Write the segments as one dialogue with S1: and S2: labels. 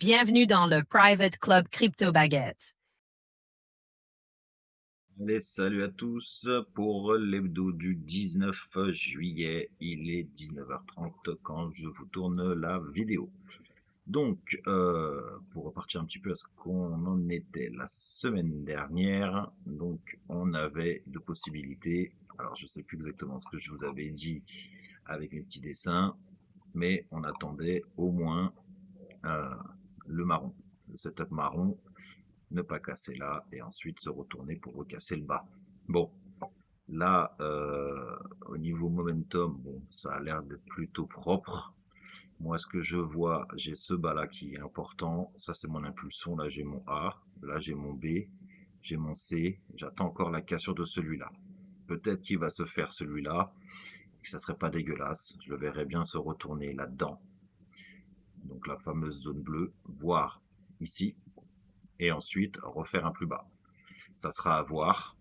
S1: Bienvenue dans le Private Club Crypto Baguette.
S2: Allez, salut à tous pour l'hebdo du 19 juillet. Il est 19h30 quand je vous tourne la vidéo. Donc, pour repartir un petit peu à ce qu'on en était la semaine dernière, donc on avait deux possibilités. Alors, je sais plus exactement ce que je vous avais dit avec mes petits dessins, mais on attendait au moins le marron, le setup marron, ne pas casser là et ensuite se retourner pour recasser le bas. Bon, là, au niveau momentum, bon, ça a l'air d'être plutôt propre. Moi, ce que je vois, j'ai ce bas-là qui est important. Ça, c'est mon impulsion. Là, j'ai mon A. Là, j'ai mon B. J'ai mon C. J'attends encore la cassure de celui-là. Peut-être qu'il va se faire celui-là. Ça serait pas dégueulasse. Je le verrais bien se retourner là-dedans. Donc, la fameuse zone bleue. Voire ici. Et ensuite, refaire un plus bas. Ça sera à voir.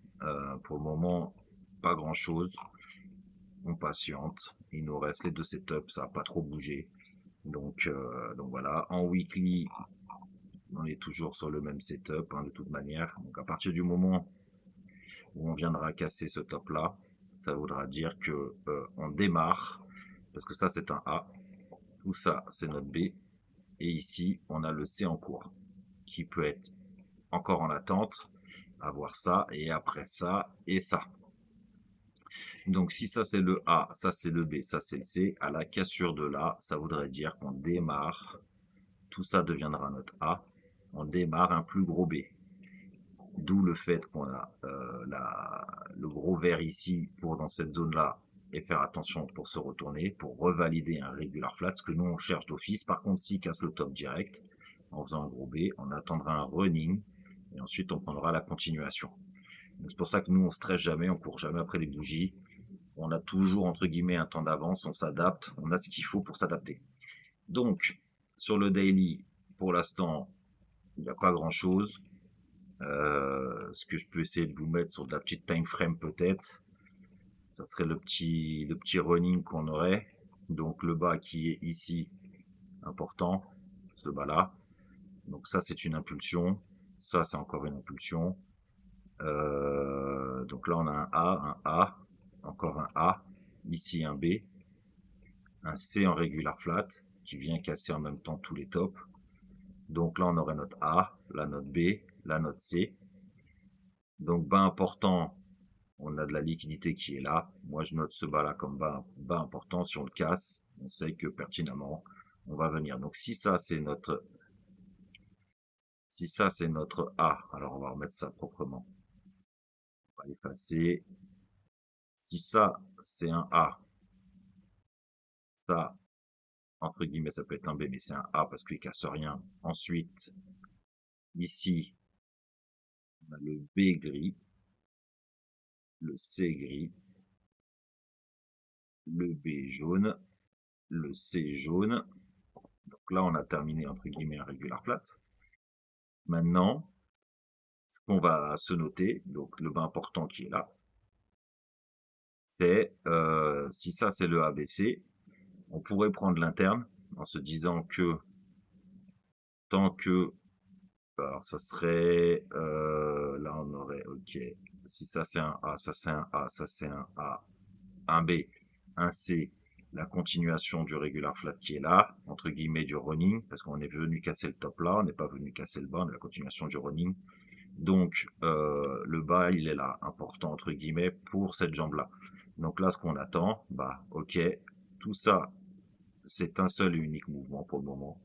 S2: Pour le moment, pas grand-chose. On patiente. Il nous reste les deux setups. Ça n'a pas trop bougé. Donc voilà, en weekly, on est toujours sur le même setup de toute manière. Donc à partir du moment où on viendra casser ce top là, ça voudra dire que on démarre, parce que ça c'est un A, tout ça c'est notre B, et ici on a le C en cours, qui peut être encore en attente, avoir ça, et après ça, et ça. Donc si ça c'est le A, ça c'est le B, ça c'est le C, à la cassure de là, ça voudrait dire qu'on démarre, tout ça deviendra notre A, on démarre un plus gros B. D'où le fait qu'on a le gros vert ici pour dans cette zone-là et faire attention pour se retourner, pour revalider un regular flat, ce que nous on cherche d'office. Par contre, s'il casse le top direct, en faisant un gros B, on attendra un running et ensuite on prendra la continuation. C'est pour ça que nous on stresse jamais, on court jamais après les bougies. On a toujours entre guillemets un temps d'avance, on s'adapte, on a ce qu'il faut pour s'adapter. Donc, sur le daily, pour l'instant, il n'y a pas grand chose. Ce que je peux essayer de vous mettre sur de la petite time frame peut-être, ça serait le petit running qu'on aurait. Donc le bas qui est ici, important, ce bas là. Donc ça c'est une impulsion, ça c'est encore une impulsion. Donc là on a un A, encore un A, ici un B, un C en regular flat qui vient casser en même temps tous les tops. Donc là on aurait notre A, là notre B, là notre C. Donc bas important, on a de la liquidité qui est là. Moi, je note ce bas-là comme bas important. Si on le casse, on sait que pertinemment, on va venir. Donc, si ça, c'est notre A, alors on va remettre ça proprement. On va l'effacer. Si ça, c'est un A, ça, entre guillemets, ça peut être un B, mais c'est un A parce qu'il casse rien. Ensuite, ici, on a le B gris, le C gris, le B jaune, le C jaune. Donc là, on a terminé, entre guillemets, un regular flat. Maintenant, ce qu'on va se noter, donc le bas important qui est là, c'est si ça c'est le ABC, on pourrait prendre l'interne en se disant que tant que, alors ça serait, là on aurait, ok, si ça c'est un A, ça c'est un A, ça c'est un A, un B, un C, la continuation du regular flat qui est là, entre guillemets du running, parce qu'on est venu casser le top là, on n'est pas venu casser le bas, on a la continuation du running. Donc le bas il est là, important entre guillemets pour cette jambe là. Donc là ce qu'on attend, bah ok, tout ça c'est un seul et unique mouvement pour le moment.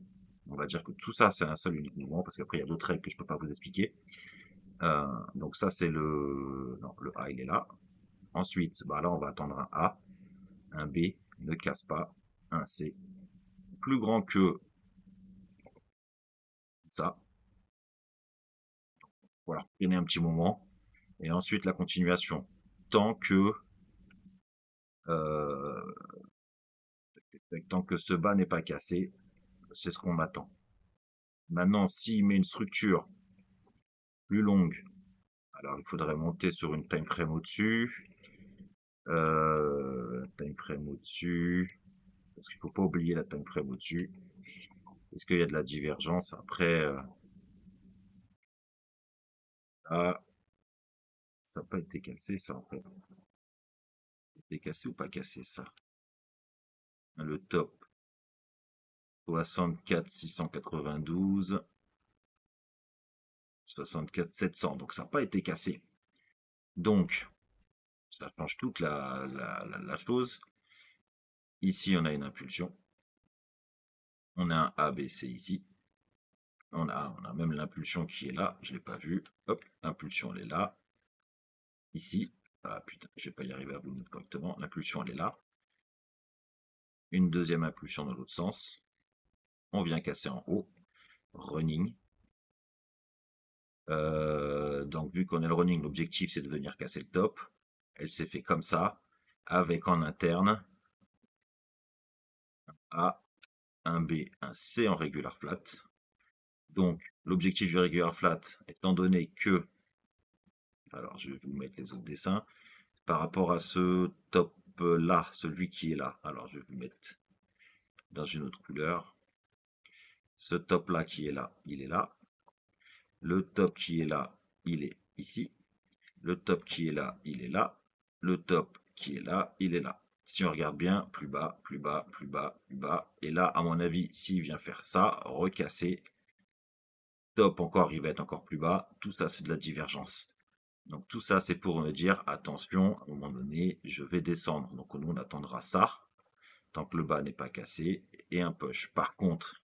S2: On va dire que tout ça c'est un seul et unique mouvement parce qu'après il y a d'autres règles que je peux pas vous expliquer. Donc ça c'est non, le A il est là. Ensuite bah là on va attendre un A, un B, ne casse pas, un C, plus grand que ça. Voilà, prenez un petit moment et ensuite la continuation. Tant que euh, tant que ce bas n'est pas cassé, c'est ce qu'on m'attend. Maintenant, s'il met une structure plus longue, alors il faudrait monter sur une time frame au-dessus. Time frame au-dessus. Parce qu'il ne faut pas oublier la time frame au-dessus. Est-ce qu'il y a de la divergence? Après, là, ça n'a pas été cassé, ça, en fait. Été cassé ou pas cassé, ça? Le top, 64 692, 64 700. Donc, ça n'a pas été cassé. Donc, ça change toute la chose. Ici, on a une impulsion. On a un ABC ici. On a même l'impulsion qui est là. Je ne l'ai pas vu. Hop, l'impulsion, elle est là. Ici. Ah putain, je ne vais pas y arriver à vous le mettre correctement. L'impulsion, elle est là. Une deuxième impulsion dans l'autre sens. On vient casser en haut. Running. Donc, vu qu'on est le running, l'objectif, c'est de venir casser le top. Elle s'est fait comme ça. Avec en interne un A, un B, un C en regular flat. Donc, l'objectif du regular flat, étant donné que, alors je vais vous mettre les autres dessins, par rapport à ce top là, celui qui est là, alors je vais vous mettre dans une autre couleur, ce top là qui est là, il est là, le top qui est là, il est ici, le top qui est là, il est là, le top qui est là, il est là. Si on regarde bien, plus bas, plus bas, plus bas, plus bas, et là, à mon avis, s'il vient faire ça, recasser, top encore, il va être encore plus bas, tout ça c'est de la divergence. Donc tout ça, c'est pour me dire, attention, à un moment donné, je vais descendre. Donc nous, on attendra ça, tant que le bas n'est pas cassé, et un push. Par contre,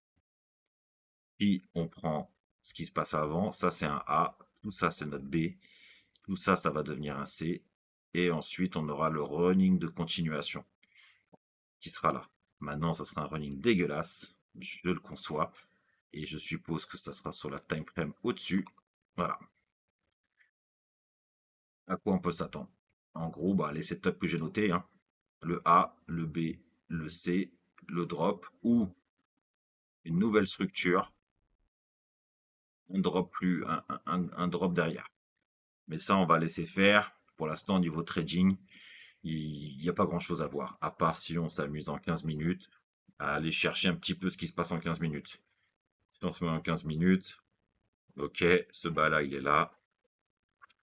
S2: si on prend ce qui se passe avant, ça c'est un A, tout ça c'est notre B, tout ça, ça va devenir un C, et ensuite on aura le running de continuation qui sera là. Maintenant, ça sera un running dégueulasse, je le conçois, et je suppose que ça sera sur la time frame au-dessus. Voilà. À quoi on peut s'attendre? En gros, bah, les setups que j'ai notés, hein, le A, le B, le C, le drop, ou une nouvelle structure, un drop plus, un drop derrière. Mais ça, on va laisser faire. Pour l'instant, au niveau trading, il n'y a pas grand chose à voir, à part si on s'amuse en 15 minutes à aller chercher un petit peu ce qui se passe en 15 minutes. Si on se met en 15 minutes, ok, ce bas-là, il est là,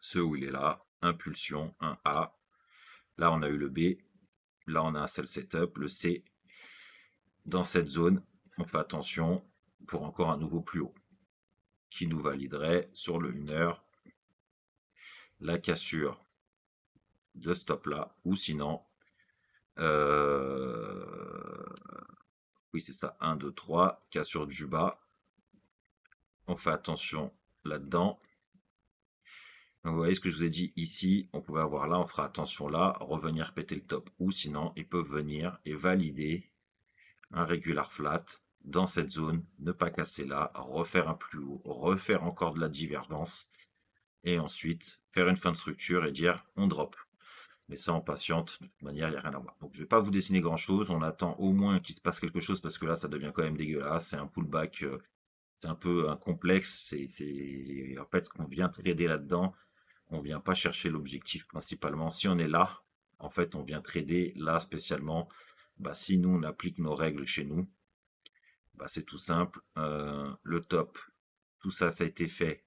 S2: ce où il est là, impulsion, un A. Là, on a eu le B, là, on a un sell setup, le C. Dans cette zone, on fait attention pour encore un nouveau plus haut qui nous validerait sur le 1 heure la cassure de stop là, ou sinon, oui c'est ça, 1, 2, 3, cassure du bas, on fait attention là-dedans. Donc vous voyez ce que je vous ai dit ici, on pouvait avoir là, on fera attention là, revenir péter le top, ou sinon ils peuvent venir et valider un regular flat dans cette zone, ne pas casser là, refaire un plus haut, refaire encore de la divergence, et ensuite faire une fin de structure et dire on drop. Mais ça, on patiente, de toute manière, il n'y a rien à voir. Donc, je ne vais pas vous dessiner grand-chose, on attend au moins qu'il se passe quelque chose, parce que là, ça devient quand même dégueulasse, c'est un pullback, c'est un peu un complexe, en fait, ce qu'on vient trader là-dedans, on vient pas chercher l'objectif principalement. Si on est là, en fait, on vient trader là spécialement, bah, si nous, on applique nos règles chez nous, bah, c'est tout simple, le top, tout ça, ça a été fait.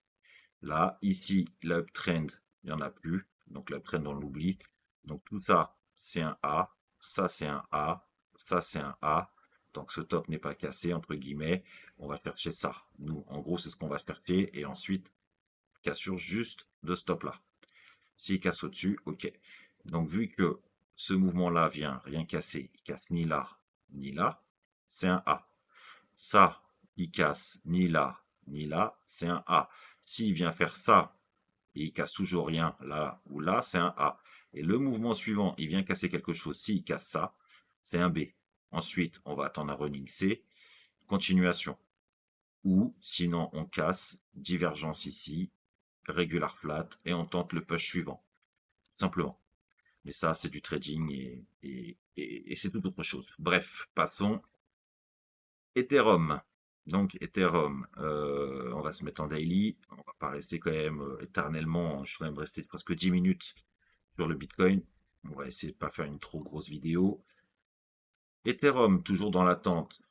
S2: Là, ici, l'uptrend, il n'y en a plus. Donc l'uptrend, on l'oublie. Donc tout ça, c'est un A. Ça, c'est un A. Ça, c'est un A. Tant que ce top n'est pas cassé, entre guillemets, on va chercher ça. Nous, en gros, c'est ce qu'on va chercher. Et ensuite, cassure juste de stop là. S'il casse au-dessus, ok. Donc vu que ce mouvement-là vient rien casser, il casse ni là, ni là, c'est un A. Ça, il casse ni là, ni là, c'est un A. S'il vient faire ça, et il casse toujours rien là ou là, c'est un A. Et le mouvement suivant, il vient casser quelque chose, s'il casse ça, c'est un B. Ensuite, on va attendre un running C, continuation. Ou sinon, on casse, divergence ici, regular flat, et on tente le push suivant. Tout simplement. Mais ça, c'est du trading et c'est tout autre chose. Bref, passons. Ethereum. Donc Ethereum, on va se mettre en daily. On va pas rester quand même éternellement. Je suis quand même resté presque 10 minutes sur le Bitcoin. On va essayer de pas faire une trop grosse vidéo. Ethereum, toujours dans l'attente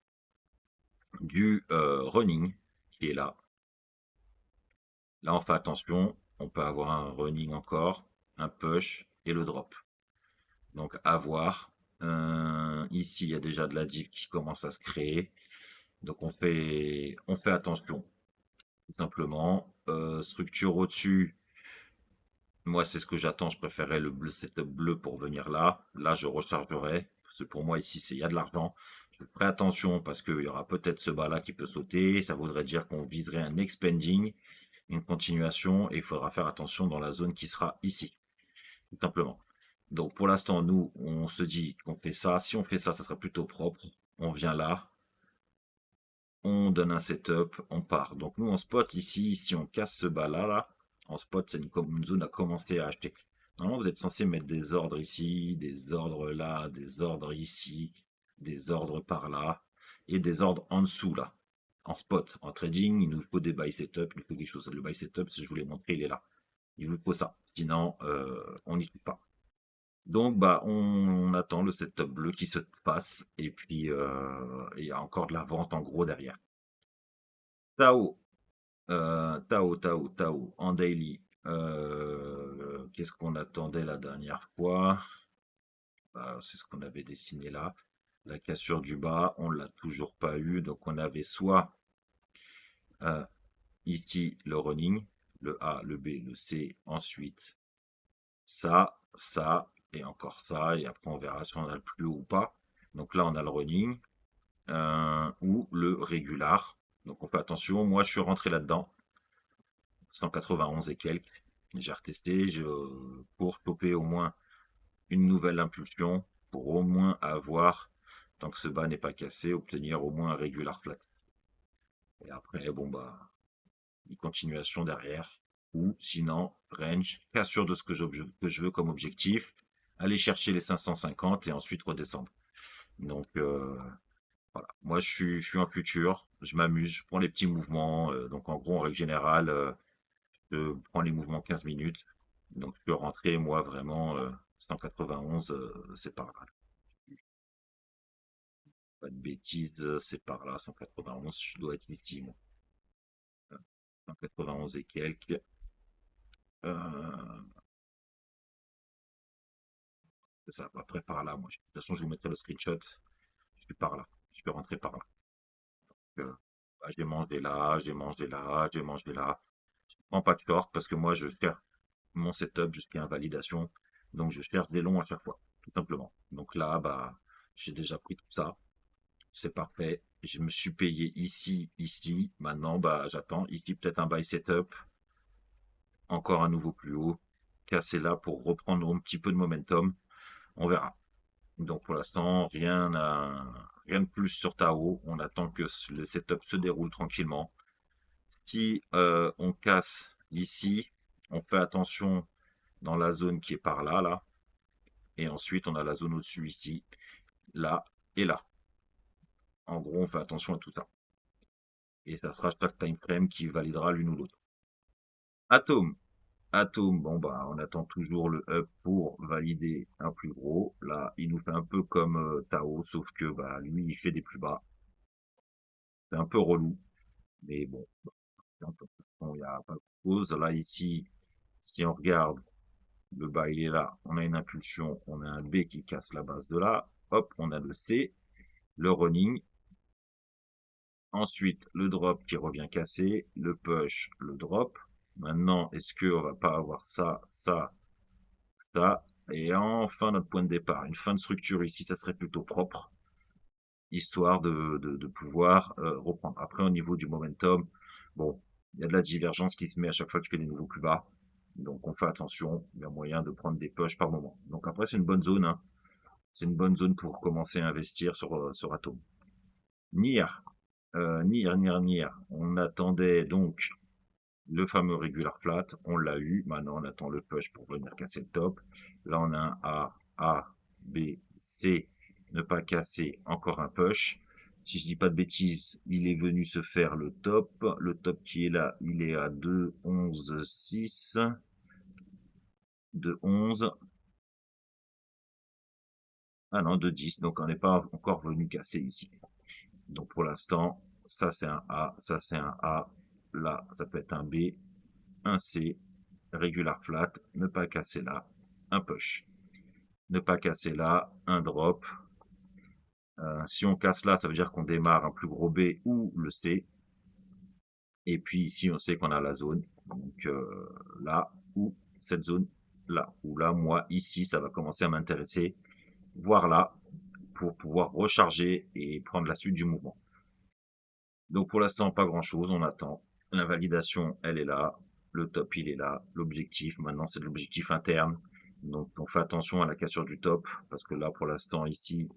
S2: du running qui est là. Là, on fait attention, on peut avoir un running encore, un push et le drop. Donc, à voir. Ici, il y a déjà de la div qui commence à se créer. Donc, on fait attention, tout simplement. Structure au-dessus, moi, c'est ce que j'attends. Je préférais le bleu, setup bleu pour venir là. Là, je rechargerai. Parce que pour moi, ici, il y a de l'argent. Je ferai attention parce qu'il y aura peut-être ce bas-là qui peut sauter. Ça voudrait dire qu'on viserait un expanding, une continuation, et il faudra faire attention dans la zone qui sera ici, tout simplement. Donc, pour l'instant, nous, on se dit qu'on fait ça. Si on fait ça, ça sera plutôt propre. On vient là, on donne un setup, on part. Donc nous, en spot, ici, si on casse ce bas-là, là, en spot, c'est une zone à commencer à acheter. Normalement, vous êtes censé mettre des ordres ici, des ordres là, des ordres ici, des ordres par là, et des ordres en dessous, là. En spot, en trading, il nous faut des buy setup, il nous faut quelque chose. Le buy setup, si je vous l'ai montré, il est là. Il vous faut ça. Sinon, on n'y touche pas. Donc, bah, on attend le setup bleu qui se passe, et puis il y a encore de la vente en gros derrière. Tao, Tao, en daily. Qu'est-ce qu'on attendait la dernière fois? C'est ce qu'on avait dessiné là. La cassure du bas, on l'a toujours pas eu. Donc on avait soit euh, ici le running, le A, le B, le C, ensuite ça, et encore ça, et après on verra si on a le plus haut ou pas. Donc là on a le running ou le régular. Donc on fait attention. Moi je suis rentré là-dedans. 191 et quelques. J'ai retesté pour choper au moins une nouvelle impulsion, pour au moins avoir, tant que ce bas n'est pas cassé, obtenir au moins un regular flat. Et après, bon bah, une continuation derrière. Ou sinon, range, cassure de ce que je veux comme objectif, aller chercher les 550 et ensuite redescendre. Donc voilà, moi je suis en futur, je m'amuse, je prends les petits mouvements. Donc en gros, en règle générale, je prends les mouvements 15 minutes. Donc je peux rentrer, moi, vraiment, 191, c'est par là. Pas de bêtises, c'est par là, 191, je dois être ici, moi. 191 et quelques. Euh, c'est ça, après par là, moi. De toute façon, je vous mettrai le screenshot. Je suis par là. Je peux rentrer par là. Euh, bah, j'ai mangé là, j'ai mangé là, j'ai mangé là. Je prends pas de short parce que moi, je cherche mon setup jusqu'à invalidation. Donc, je cherche des longs à chaque fois, tout simplement. Donc là, bah, j'ai déjà pris tout ça. C'est parfait. Je me suis payé ici, ici. Maintenant, bah, j'attends. Ici, peut-être un buy setup. Encore un nouveau plus haut. Casser là pour reprendre un petit peu de momentum. On verra. Donc, pour l'instant, rien de plus sur Tao. On attend que le setup se déroule tranquillement. Si on casse ici, on fait attention dans la zone qui est par là, là. Et ensuite, on a la zone au-dessus ici, là et là. En gros, on fait attention à tout ça. Et ça sera chaque time frame qui validera l'une ou l'autre. Atome. Atome, bon bah on attend toujours le up pour valider un plus gros. Là, il nous fait un peu comme Tao, sauf que bah lui il fait des plus bas. C'est un peu relou, mais bon, il n'y a pas de cause. Là ici, si on regarde, le bas il est là, on a une impulsion, on a un B qui casse la base de là, hop, on a le C, le running, ensuite le drop qui revient cassé, le push, le drop. Maintenant, est-ce qu'on va pas avoir ça, ça, ça, et enfin notre point de départ. Une fin de structure ici, ça serait plutôt propre, histoire de pouvoir reprendre. Après, au niveau du momentum, bon, il y a de la divergence qui se met à chaque fois qu'il fait des nouveaux plus bas. Donc on fait attention, il y a moyen de prendre des pushs par moment. Donc après, c'est une bonne zone, hein. C'est une bonne zone pour commencer à investir sur Atom. Nier, Nier. On attendait donc le fameux regular flat, on l'a eu. Maintenant, on attend le push pour venir casser le top. Là, on a un A, B, C, ne pas casser, encore un push. Si je dis pas de bêtises, il est venu se faire le top. Le top qui est là, il est à 2, 11, 6. 2, 11. Ah non, 2, 10. Donc, on n'est pas encore venu casser ici. Donc, pour l'instant, ça c'est un A, ça c'est un A, là ça peut être un B, un C, regular flat, ne pas casser là, un push. Ne pas casser là, un drop. Si on casse là, ça veut dire qu'on démarre un plus gros B ou le C. Et puis ici, on sait qu'on a la zone. Donc là, ou cette zone là. Ou là, moi, ici, ça va commencer à m'intéresser. Voir là, pour pouvoir recharger et prendre la suite du mouvement. Donc pour l'instant, pas grand-chose, on attend. La validation, elle est là. Le top, il est là. L'objectif, maintenant, c'est de l'objectif interne. Donc on fait attention à la cassure du top, parce que là, pour l'instant, ici,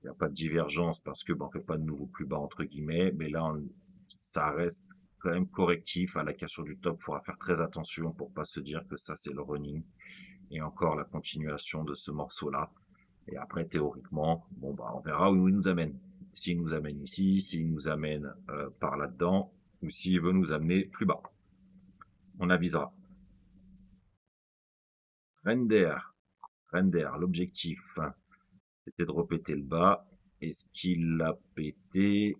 S2: il n'y a pas de divergence, parce que on fait pas de nouveau plus bas, entre guillemets. Mais là, ça reste quand même correctif à la cassure du top. Il faudra faire très attention pour pas se dire que ça, c'est le running. Et encore la continuation de ce morceau-là. Et après, théoriquement, on verra où il nous amène. S'il nous amène ici, s'il nous amène par là-dedans, ou s'il veut nous amener plus bas. On avisera. Render, l'objectif, c'était de repéter le bas. Est-ce qu'il l'a pété?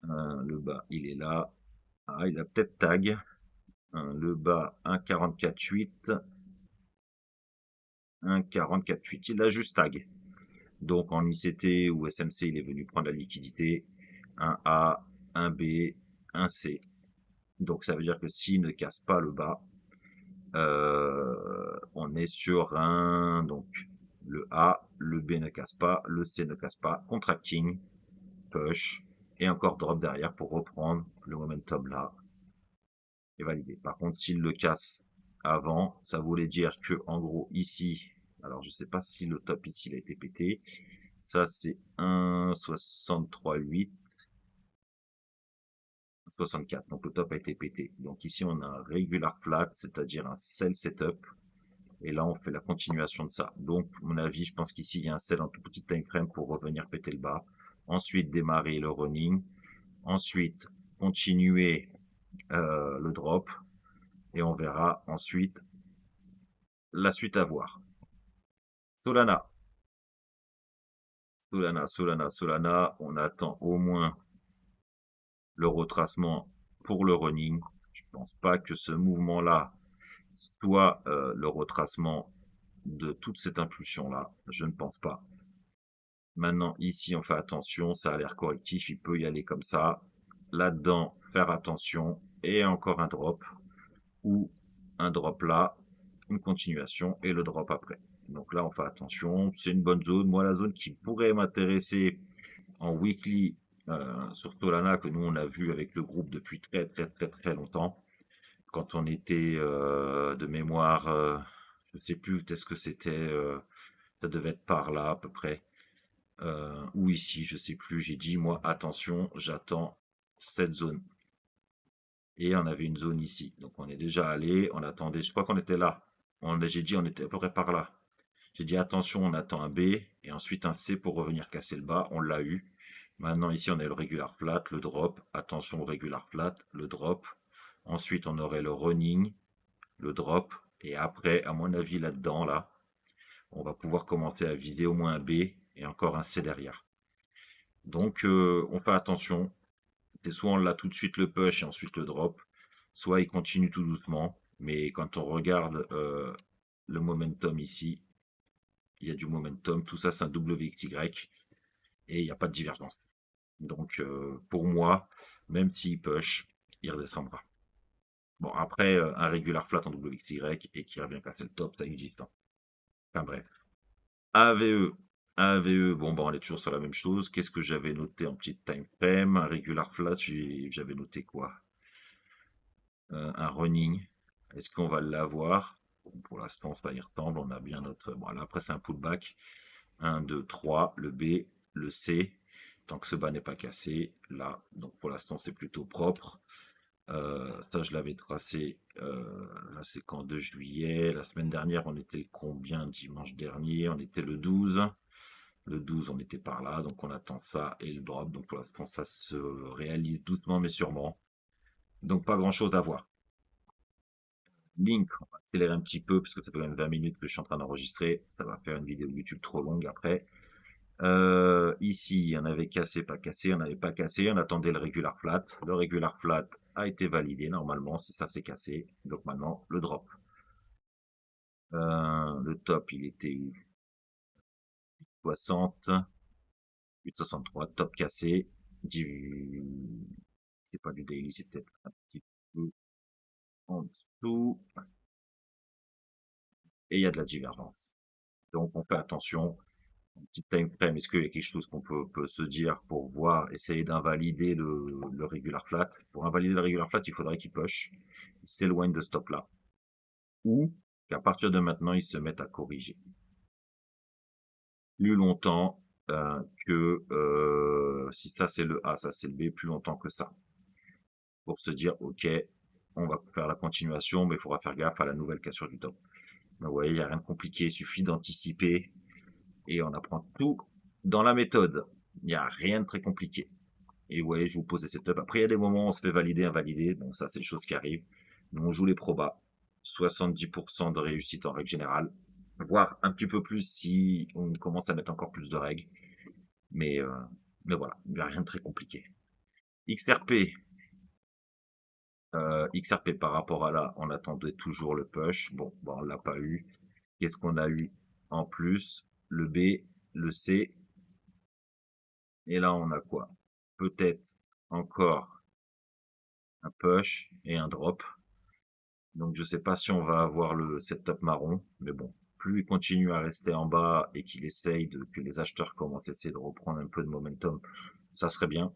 S2: Le bas, il est là. Ah, il a peut-être tag. Le bas, 1,44,8. 1,44,8. Il a juste tag. Donc en ICT ou SMC, il est venu prendre la liquidité. Un A, un B, un C. Donc ça veut dire que s'il ne casse pas le bas, on est sur un, donc le A, le B ne casse pas, le C ne casse pas, contracting, push, et encore drop derrière pour reprendre le momentum là, et valider. Par contre, s'il le casse avant, ça voulait dire que en gros ici, alors je sais pas si le top ici il a été pété, ça c'est 1,63,8, 64, donc le top a été pété. Donc ici on a un regular flat, c'est-à-dire un sell setup, et là on fait la continuation de ça. Donc à mon avis, je pense qu'ici il y a un sell en tout petit time frame pour revenir péter le bas, ensuite démarrer le running, ensuite continuer le drop, et on verra ensuite la suite à voir. Solana, on attend au moins le retracement pour le running. Je pense pas que ce mouvement-là soit le retracement de toute cette impulsion-là. Je ne pense pas. Maintenant, ici, on fait attention, ça a l'air correctif, il peut y aller comme ça. Là-dedans, faire attention, et encore un drop, ou un drop là, une continuation, et le drop après. Donc là, on fait attention, c'est une bonne zone. Moi, la zone qui pourrait m'intéresser en weekly sur Solana, que nous, on a vu avec le groupe depuis très longtemps, quand on était de mémoire, je sais plus, est-ce que c'était, ça devait être par là à peu près, ou ici, je sais plus. J'ai dit moi attention, j'attends cette zone. Et on avait une zone ici, donc on est déjà allé, on attendait. Je crois qu'on était là. J'ai dit on était à peu près par là. J'ai dit attention, on attend un B et ensuite un C pour revenir casser le bas. On l'a eu. Maintenant ici on a le regular flat, le drop. Attention au regular flat, le drop. Ensuite on aurait le running, le drop. Et après, à mon avis là-dedans, là, on va pouvoir commencer à viser au moins un B et encore un C derrière. Donc on fait attention. C'est soit on l'a tout de suite le push et ensuite le drop, soit il continue tout doucement. Mais quand on regarde le momentum ici, il y a du momentum. Tout ça c'est un WXY et il n'y a pas de divergence. Donc pour moi, même s'il push, il redescendra. Bon, après, un regular flat en WXY et qui revient casser le top, ça existe, hein. Enfin bref. AVE. AVE, on est toujours sur la même chose. Qu'est-ce que j'avais noté en petite time frame? Un regular flat, j'avais noté quoi? Un running. Est-ce qu'on va l'avoir? Bon, pour l'instant, ça y ressemble. On a bien notre. Bon, là, après, c'est un pullback. 1, 2, 3. Le B, le C. Tant que ce bas n'est pas cassé. Là, donc pour l'instant, c'est plutôt propre. Ça, je l'avais tracé. Là, c'est quand 2 juillet. La semaine dernière, on était combien dimanche dernier? On était le 12. Le 12, on était par là. Donc, on attend ça et le drop. Donc, pour l'instant, ça se réalise doucement, mais sûrement. Donc, pas grand-chose à voir. Link, on va accélérer un petit peu parce que ça fait même 20 minutes que je suis en train d'enregistrer. Ça va faire une vidéo YouTube trop longue après. Ici, on avait cassé, pas cassé, on n'avait pas cassé, on attendait le regular flat. Le regular flat a été validé normalement, si ça s'est cassé. Donc maintenant, le drop. Le top, il était 60, 8,63, top cassé. C'est pas du daily, c'est peut-être un petit peu en dessous. Et il y a de la divergence. Donc on fait attention. Un petit time frame, est-ce qu'il y a quelque chose qu'on peut se dire pour voir, essayer d'invalider le regular flat? Pour invalider le regular flat, il faudrait qu'il push, il s'éloigne de ce stop là. Ou qu'à partir de maintenant, il se mette à corriger. Plus longtemps que si ça c'est le A, ça c'est le B, plus longtemps que ça. Pour se dire, ok, on va faire la continuation, mais il faudra faire gaffe à la nouvelle cassure du top. Donc vous voyez, il n'y a rien de compliqué, il suffit d'anticiper et on apprend tout dans la méthode. Il n'y a rien de très compliqué. Et vous voyez, je vous pose des setups. Après, il y a des moments où on se fait valider, invalider. Bon, ça, c'est des choses qui arrivent. Nous, on joue les probas. 70% de réussite en règle générale. Voire un petit peu plus si on commence à mettre encore plus de règles. Mais, euh, mais voilà, il n'y a rien de très compliqué. XRP. XRP par rapport à là, on attendait toujours le push. Bon, on l'a pas eu. Qu'est-ce qu'on a eu en plus? Le B, le C. Et là, on a quoi? Peut-être encore un push et un drop. Donc je sais pas si on va avoir le setup marron, mais bon, plus il continue à rester en bas et qu'il essaye que les acheteurs commencent à essayer de reprendre un peu de momentum, ça serait bien.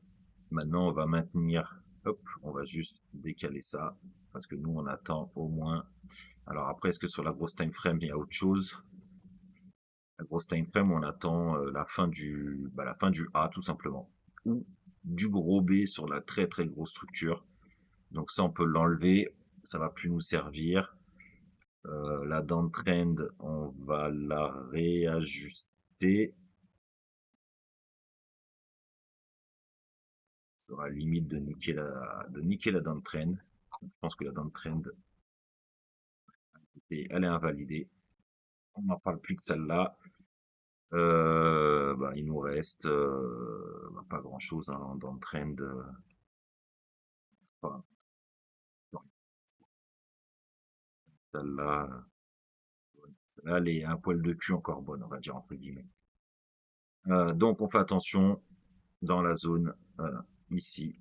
S2: Maintenant, on va maintenir, hop, on va juste décaler ça, parce que nous, on attend au moins. Alors après, est-ce que sur la grosse time frame, il y a autre chose? La grosse time frame, on attend la fin du A, tout simplement. Ou du gros B sur la très très grosse structure. Donc ça, on peut l'enlever, ça va plus nous servir. La downtrend, on va la réajuster. Ça sera limite de niquer la downtrend. Je pense que la downtrend, elle est invalidée. On n'en parle plus que celle-là. Il nous reste pas grand-chose hein, en downtrend. Enfin, celle-là, elle est un poil de cul encore bonne, on va dire entre guillemets. Donc on fait attention dans la zone ici.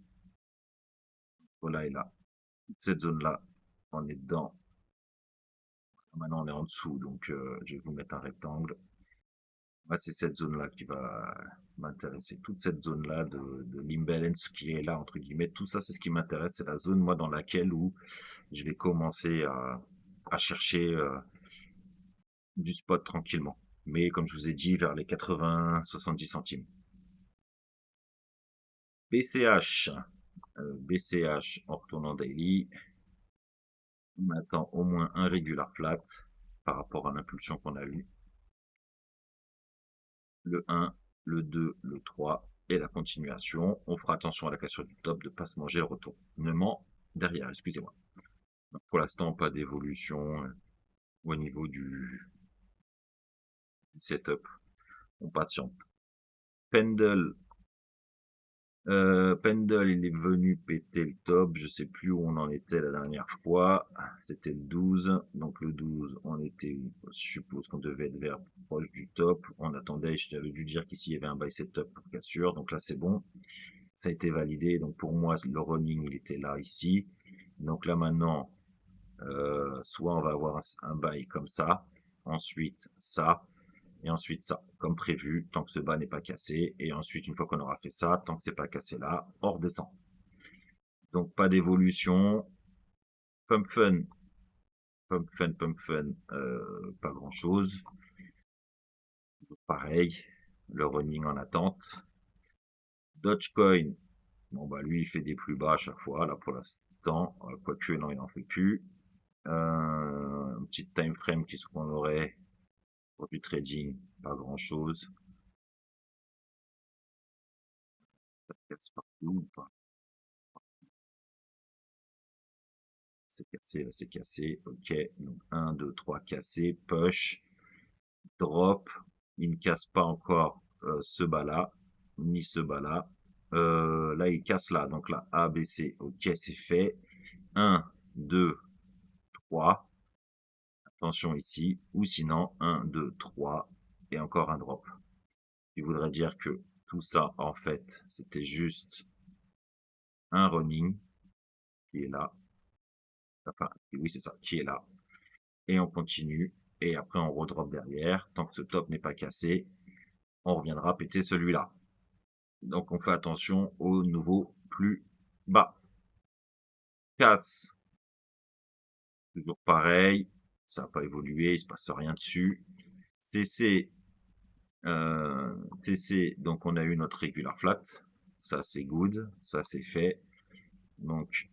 S2: Voilà et là. Cette zone-là, on est dedans. Maintenant, on est en dessous, donc je vais vous mettre un rectangle. Moi, c'est cette zone-là qui va m'intéresser. Toute cette zone-là de l'imbalance qui est là, entre guillemets. Tout ça, c'est ce qui m'intéresse. C'est la zone, moi, dans laquelle où je vais commencer à chercher du spot tranquillement. Mais comme je vous ai dit, vers les 80-70 centimes. BCH. BCH, en retournant daily. On attend au moins un regular flat par rapport à l'impulsion qu'on a eue. Le 1, le 2, le 3 et la continuation. On fera attention à la cassure du top de ne pas se manger le retournement derrière, excusez-moi. Pour l'instant, pas d'évolution au niveau du setup. On patiente. Pendle. Pendle, il est venu péter le top. Je sais plus où on en était la dernière fois. C'était le 12. Donc le 12, on était, je suppose qu'on devait être vers proche du top. On attendait, je t'avais dû dire qu'ici il y avait un buy setup pour cassure. Donc là c'est bon. Ça a été validé. Donc pour moi, le running, il était là, ici. Donc là maintenant, soit on va avoir un buy comme ça. Ensuite ça et ensuite ça, comme prévu, tant que ce bas n'est pas cassé, et ensuite, une fois qu'on aura fait ça, tant que c'est pas cassé là, on redescend. Donc pas d'évolution, pump fun, pump fun, pas grand chose. Pareil, le running en attente. Dogecoin, bon bah lui il fait des plus bas à chaque fois, là pour l'instant, quoique non il n'en fait plus. Un petit time frame qu'est-ce qu'on aurait pour du trading, pas grand chose. Ça casse partout ou pas? C'est cassé, ok. Donc 1, 2, 3 cassé, push, drop. Il ne casse pas encore ce bas-là, ni ce bas-là. Là, il casse là. Donc là, A, B, C. Ok, c'est fait. 1, 2, 3. Attention ici. Ou sinon, 1, 2, 3. Et encore un drop. Il voudrait dire que tout ça, en fait, c'était juste un running qui est là. Enfin, oui, c'est ça, qui est là. Et on continue. Et après, on redrop derrière. Tant que ce top n'est pas cassé, on reviendra péter celui-là. Donc, on fait attention au nouveau plus bas. Casse. Toujours pareil. Ça n'a pas évolué. Il se passe rien dessus. CC. CC. Donc, on a eu notre regular flat. Ça, c'est good. Ça, c'est fait. Donc,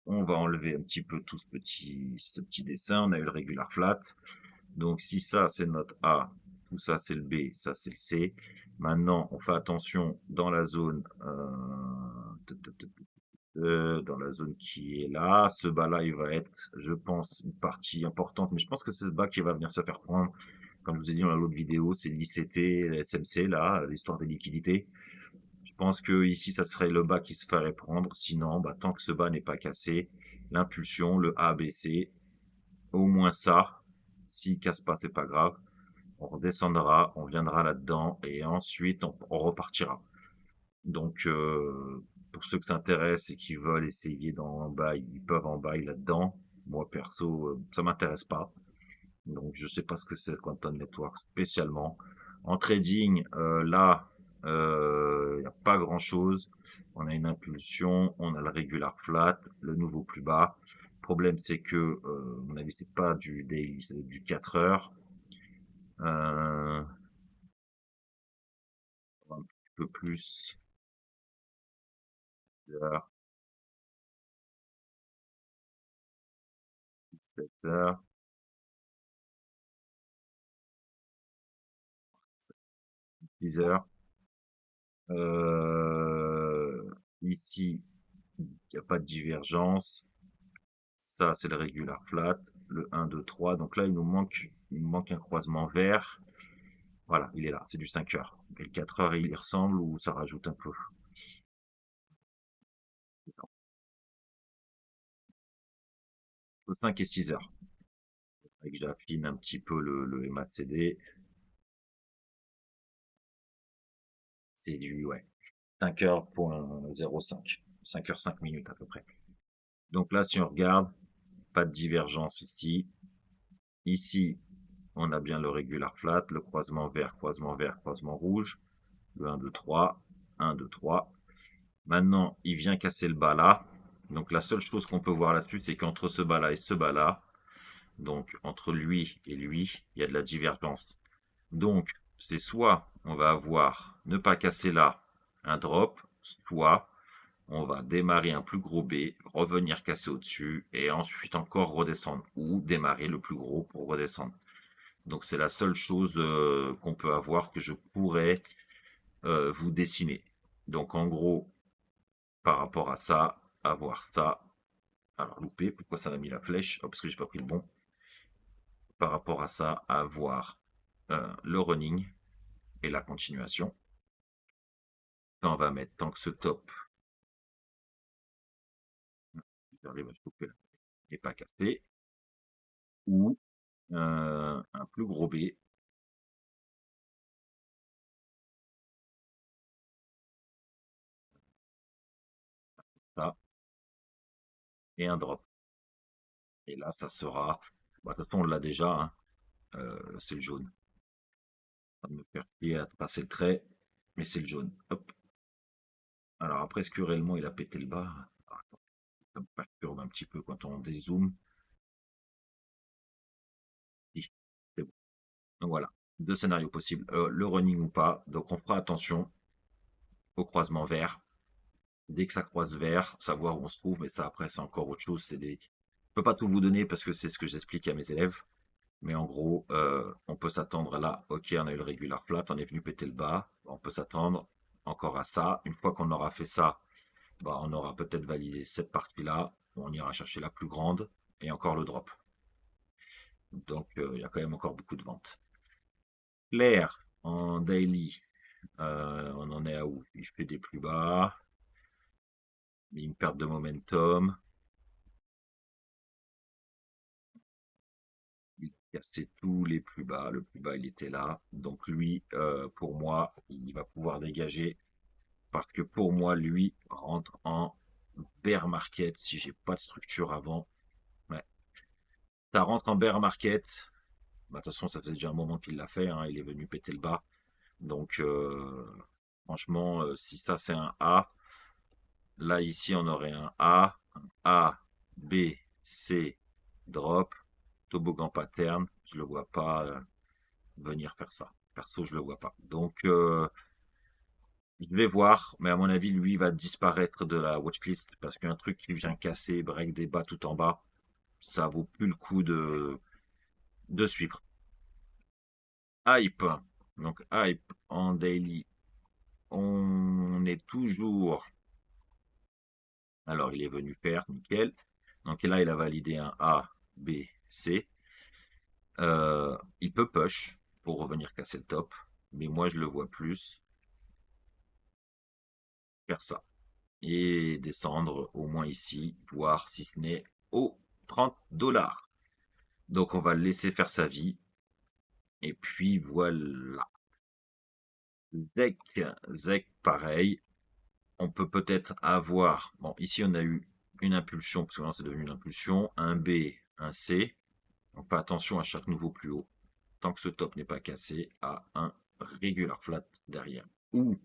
S2: on va enlever un petit peu tout ce petit dessin. On a eu le regular flat. Donc, si ça, c'est notre A, tout ça, c'est le B, ça, c'est le C. Maintenant, on fait attention dans la zone, dans la zone qui est là. Ce bas-là, il va être, je pense, une partie importante. Mais je pense que c'est ce bas qui va venir se faire prendre. Comme je vous ai dit dans l'autre vidéo, c'est l'ICT, SMC, là, l'histoire des liquidités. Je pense que ici, ça serait le bas qui se ferait prendre. Sinon, bah, tant que ce bas n'est pas cassé, l'impulsion, le A, B, C, au moins ça. S'il casse pas, c'est pas grave. On redescendra, on viendra là-dedans et ensuite on repartira. Donc, pour ceux que ça intéresse et qui veulent essayer d'en buy, ils peuvent en buy là-dedans. Moi, perso, ça m'intéresse pas. Donc, je sais pas ce que c'est Quantum Network spécialement. En trading, là, il n'y a pas grand-chose. On a une impulsion, on a le regular flat, le nouveau plus bas. Le problème, c'est que, à mon avis, c'est pas du daily, c'est du 4 heures. Un petit peu plus d'heures, 7 heures, 10 heures. Ici, il n'y a pas de divergence. Ça, c'est le regular flat, le 1, 2, 3. Donc là, il nous manque un croisement vert. Voilà, il est là, c'est du 5 heures. Et le 4 heures, il y ressemble ou ça rajoute un peu. C'est ça. Entre 5 et 6 heures. Et que j'affine un petit peu le MACD. C'est du, ouais, 5 heures point 05. 5 heures 5 minutes à peu près. Donc là, si on regarde, pas de divergence ici. Ici, on a bien le regular flat, le croisement vert, croisement rouge. Le 1, 2, 3. 1, 2, 3. Maintenant, il vient casser le bas là. Donc la seule chose qu'on peut voir là-dessus, c'est qu'entre ce bas là et ce bas là, donc entre lui et lui, il y a de la divergence. Donc, c'est soit on va avoir, ne pas casser là, un drop, soit on va démarrer un plus gros B, revenir casser au-dessus, et ensuite encore redescendre, ou démarrer le plus gros pour redescendre. Donc c'est la seule chose qu'on peut avoir que je pourrais vous dessiner. Donc en gros, par rapport à ça, avoir ça, alors loupé, pourquoi ça m'a mis la flèche? Oh, parce que j'ai pas pris le bon. Par rapport à ça, avoir le running et la continuation. Là, on va mettre tant que ce top n'est pas cassé, ou un plus gros B. Là, et un drop. Et là, ça sera, bah, de toute façon, on l'a déjà, hein, c'est le jaune. Ça va me faire plier à passer le trait, mais c'est le jaune. Hop. Alors après, est-ce que réellement il a pété le bas? Ah, ça me perturbe un petit peu quand on dézoome. Si, c'est bon. Donc voilà, deux scénarios possibles, le running ou pas. Donc on fera attention au croisement vert. Dès que ça croise vert, savoir où on se trouve, mais ça après c'est encore autre chose. Je peux pas tout vous donner parce que c'est ce que j'explique à mes élèves. Mais en gros, on peut s'attendre là, ok, on a eu le regular flat, on est venu péter le bas, on peut s'attendre encore à ça. Une fois qu'on aura fait ça, bah, on aura peut-être validé cette partie-là, on ira chercher la plus grande, et encore le drop. Donc il y a quand même encore beaucoup de ventes. Clair en daily, On en est à où? Il fait des plus bas. Une perte de momentum. Il cassait tous les plus bas. Le plus bas, il était là. Donc lui, pour moi, il va pouvoir dégager. Parce que pour moi, lui rentre en bear market si j'ai pas de structure avant. Ouais. Ça rentre en bear market. Bah, de toute façon, ça faisait déjà un moment qu'il l'a fait, hein. Il est venu péter le bas. Donc, franchement, si ça c'est un A, là ici on aurait un A, B, C, drop, toboggan pattern. Je le vois pas venir faire ça. Perso, je le vois pas. Donc, je vais voir, mais à mon avis, lui va disparaître de la watchlist parce qu'un truc qui vient casser, break des bas tout en bas, ça vaut plus le coup de suivre. Hype. Donc, hype en daily. On est toujours. Alors, il est venu faire, nickel. Donc là, il a validé un A, B, C. Il peut push pour revenir casser le top, mais moi, je le vois plus faire ça. Et descendre au moins ici, voir si ce n'est aux 30 dollars. Donc, on va le laisser faire sa vie. Et puis, voilà. Zek, pareil. On peut peut-être avoir. Bon, ici, on a eu une impulsion, parce que là, c'est devenu une impulsion. Un B, un C. On fait attention à chaque nouveau plus haut. Tant que ce top n'est pas cassé, à un regular flat derrière. Ou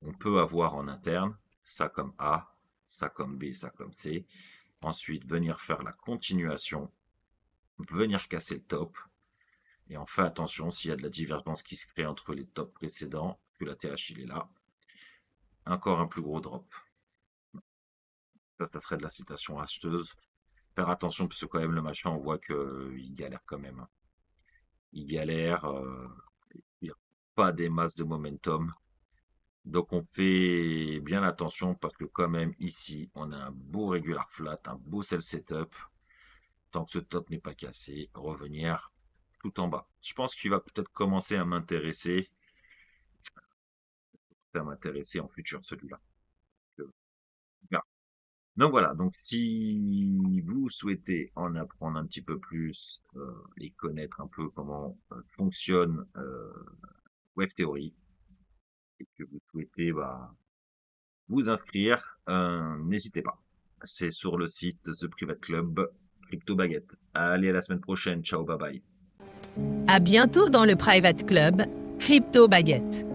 S2: on peut avoir en interne ça comme A, ça comme B, ça comme C. Ensuite, venir faire la continuation, venir casser le top. Et on fait attention s'il y a de la divergence qui se crée entre les tops précédents, que la TH il est là. Encore un plus gros drop. Ça serait de la citation acheteuse. Faire attention parce que quand même le machin, on voit qu'il galère quand même. Il galère. Il n'y a pas des masses de momentum. Donc on fait bien attention parce que quand même ici, on a un beau regular flat, un beau sell setup. Tant que ce top n'est pas cassé, revenir tout en bas. Je pense qu'il va peut-être commencer à m'intéresser en futur celui-là. Donc voilà, donc si vous souhaitez en apprendre un petit peu plus et connaître un peu comment fonctionne Wave Theory et que vous souhaitez vous inscrire, n'hésitez pas. C'est sur le site The Private Club Crypto Baguette. Allez, à la semaine prochaine. Ciao, bye bye.
S1: À bientôt dans le Private Club Crypto Baguette.